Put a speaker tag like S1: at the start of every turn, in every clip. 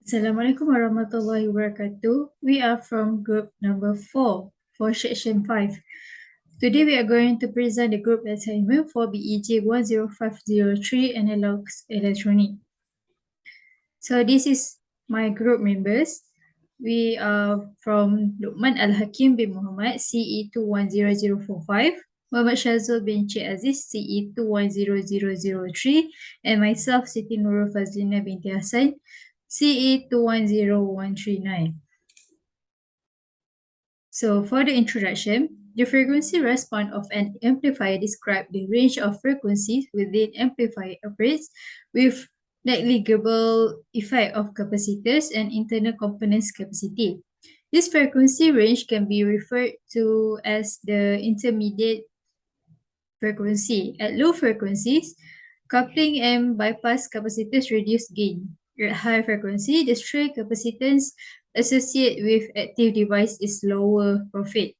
S1: Assalamualaikum warahmatullahi wabarakatuh. We are from group number 4 for section 5. Today we are going to present the group assignment for BEJ10503 Analogs Electronic. So this is my group members. We are from Luqman Al-Hakim bin Muhammad, CE210045, Muhammad Shazul bin Cik Aziz, CE210003, and myself, Siti Nurul Fazlina binti Hassan, CE210139. So for the introduction, the frequency response of an amplifier describes the range of frequencies within amplifier operates with negligible effect of capacitors and internal components capacity. This frequency range can be referred to as the intermediate frequency. At low frequencies, coupling and bypass capacitors reduce gain. At high frequency, the stray capacitance associated with active device is lower profit.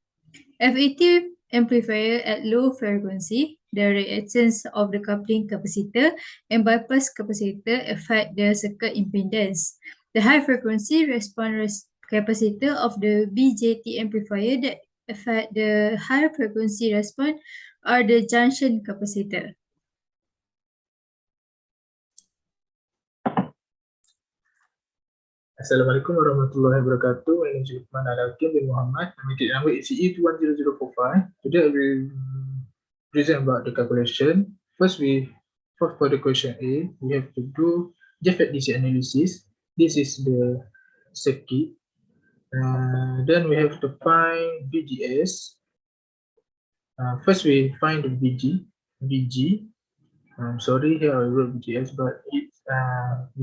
S1: FET amplifier at low frequency, the reactance of the coupling capacitor and bypass capacitor affect the circuit impedance. The high frequency response capacitor of the BJT amplifier that affect the high frequency response are the junction capacitor.
S2: Assalamualaikum warahmatullahi wabarakatuh. My name is Luqman Al-Hakim bin Muhammad. My ticket number is CE21005. Today I will present about the calculation. First, for the question A, we have to do JFET-DC analysis. This is the circuit. Then we have to find VGS. First, we find the VG. Sorry, here I wrote VGS, but we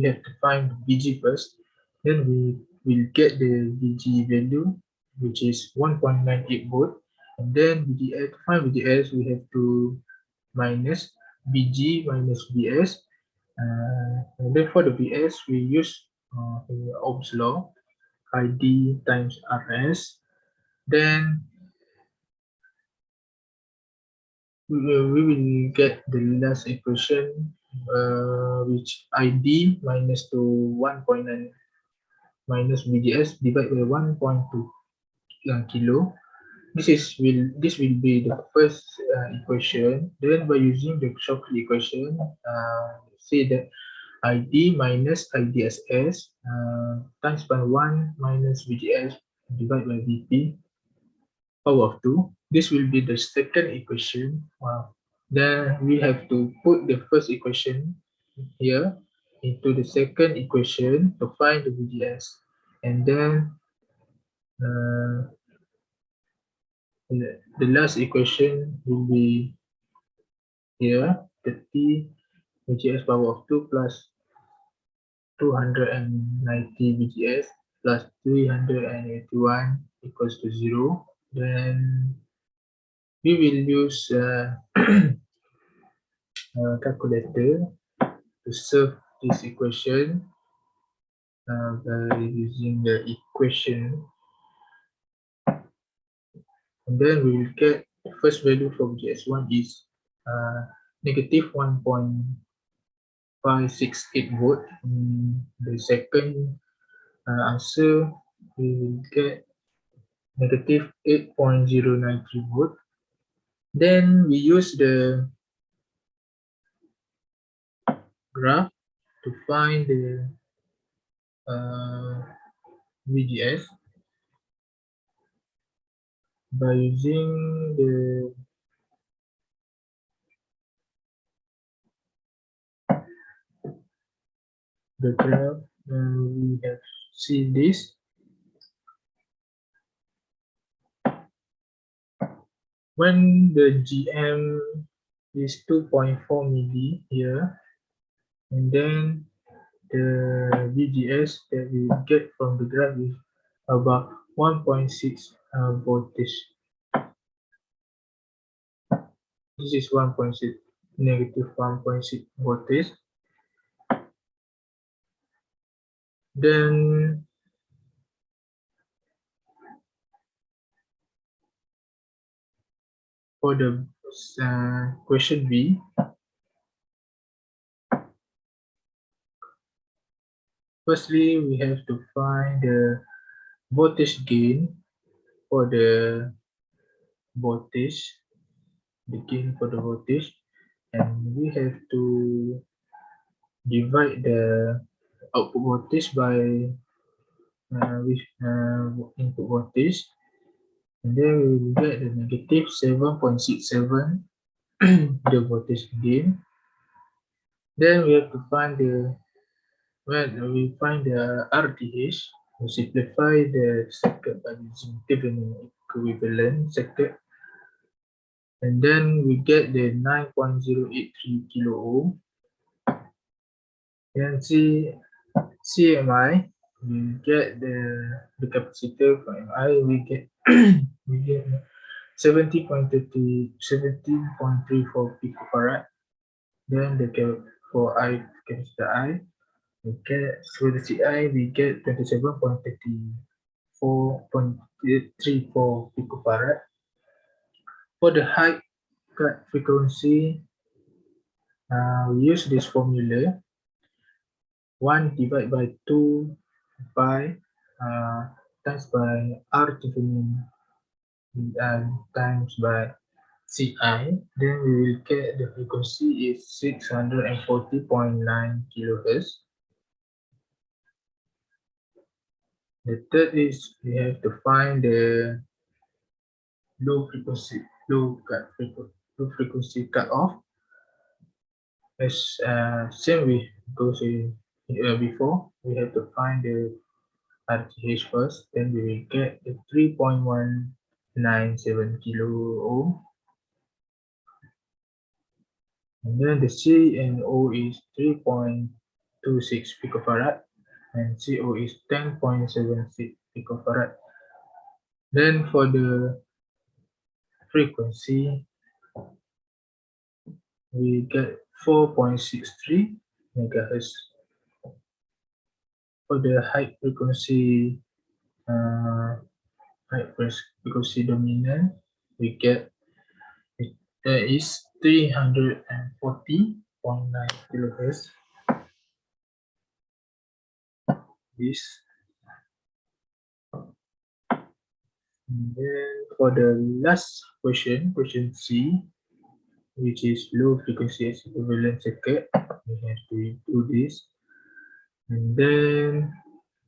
S2: have to find VG first. Then we will get the VG value, which is 1.98 volt. And then VGS, to find VGS, we have to minus VG minus VS. And then for the VS, we use Ohm's law, ID times RS. Then we will get the last equation, which ID minus to 1.9 minus VGS divided by 1.2 kilo. This will be the first equation. Then by using the shortcut equation, say that ID minus IDSS times by 1 minus VGS divided by VP power of 2. This will be the second equation. Then we have to put the first equation here into the second equation to find the VGS. And then the last equation will be here, 30 VGS power of 2 plus 290 VGS plus 381 equals to 0. Then we will use calculator to solve this equation by using the equation, and then we will get the first value for VGS1 is negative 1.568 volt. The second answer we will get negative 8.093 volt. Then we use the graph to find the VGS by using the graph. We have seen this. When the GM is 2.4 milli here, and then the VGS that we get from the graph is about 1.6 voltage. This is 1.6, negative 1.6 voltage. Then for the question B, Firstly, we have to find the voltage gain for the voltage, the gain for the voltage, and we have to divide the output voltage by with input voltage, and then we will get the negative 7.67 the voltage gain. Then we have to find the RTH. We simplify the circuit by using Thevenin equivalent circuit, and then we get the 9.083 kilo ohm. And CMI, we get the capacitor for MI, we get 17.34 picofarad. Then for I capacitor I, we get for the CI we get 27.34 picofarad. For the high cut frequency, we use this formula 1 divided by 2 pi times by R Thevenin times by CI, then we will get the frequency is 640.9 kilohertz. The third is we have to find the low frequency cut off. As same we goes before, we have to find the RTH first, then we will get the 3.197 kilo ohm. And then the C and O is 3.26 picofarad and CO is 10.76 picofarad. Then for the frequency, we get 4.63 megahertz. For the high frequency dominant, we get is 340.9 kilohertz. This. And then for the last question, question C, which is low frequency equivalent circuit, we have to do this. And then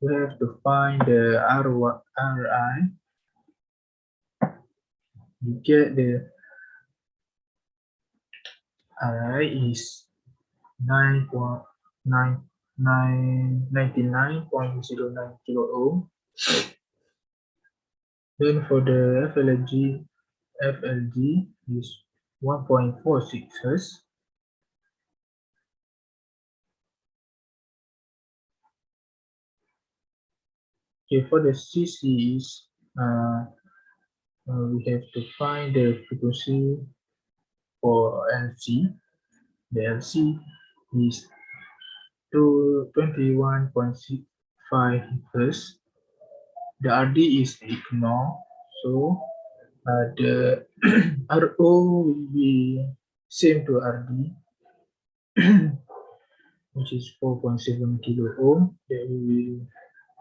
S2: we have to find the RI. We get the RI is 99.09 kilo ohm. Then for the FLG is 1.46 hertz. Okay, for the CC is we have to find the frequency for LC. The LC is 21.65 hertz. The RD is ignored, so the RO will be same to RD, which is 4.7 kilo ohm. Then we will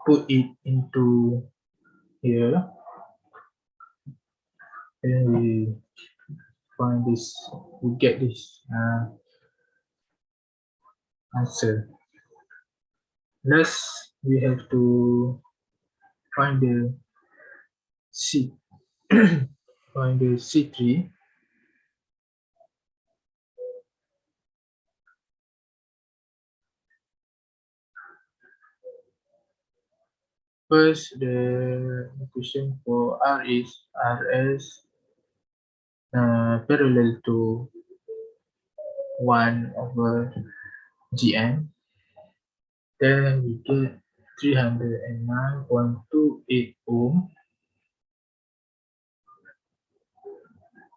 S2: put it into here, and we find this, we get this answer. Next, we have to find the C, find the C3. First, the equation for R is RS parallel to 1 over GM. Then we get 309.28 ohm.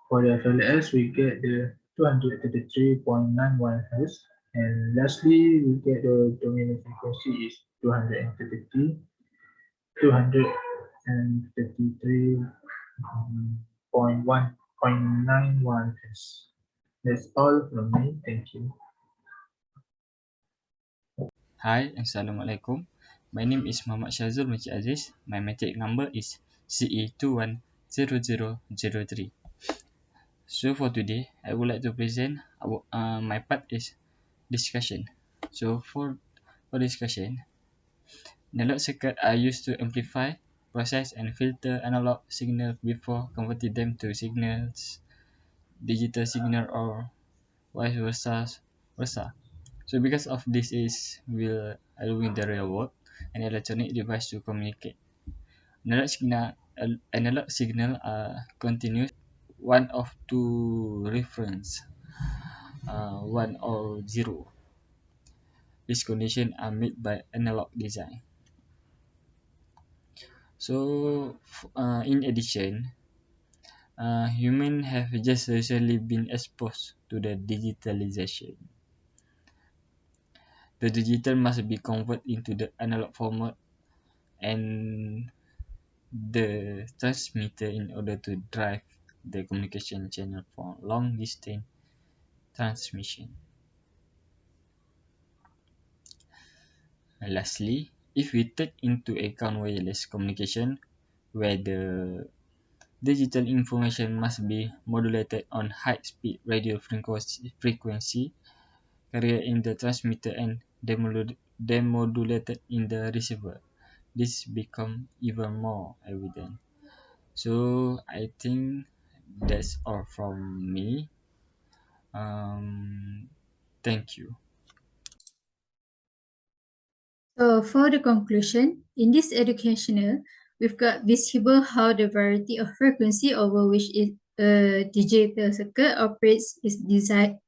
S2: For the FLS, we get the 233.91 hertz. And lastly, we get the dominant frequency is 233.91 hertz. That's all from me. Thank you.
S3: Hai, Assalamualaikum. My name is Muhammad Shazul Majid Aziz. My matric number is CE210003. So for today, I would like to present my part is discussion. So for discussion, analog circuits are used to amplify, process, and filter analog signals before converting them to signals, digital signal, or vice versa. So because of this is will allowing the real world and electronic device to communicate. Analog signal are continuous, one of two reference, one or zero. These conditions are made by analog design. So, in addition, humans have just recently been exposed to the digitalization. The digital must be converted into the analog format and the transmitter in order to drive the communication channel for long distance transmission. Lastly, if we take into account wireless communication, where the digital information must be modulated on high-speed radio frequency, carried in the transmitter and demodulated in the receiver. This become even more evident. So I think that's all from me. Thank you.
S1: So for the conclusion, in this educational, we've got visible how the variety of frequency over which a digital circuit operates is decide,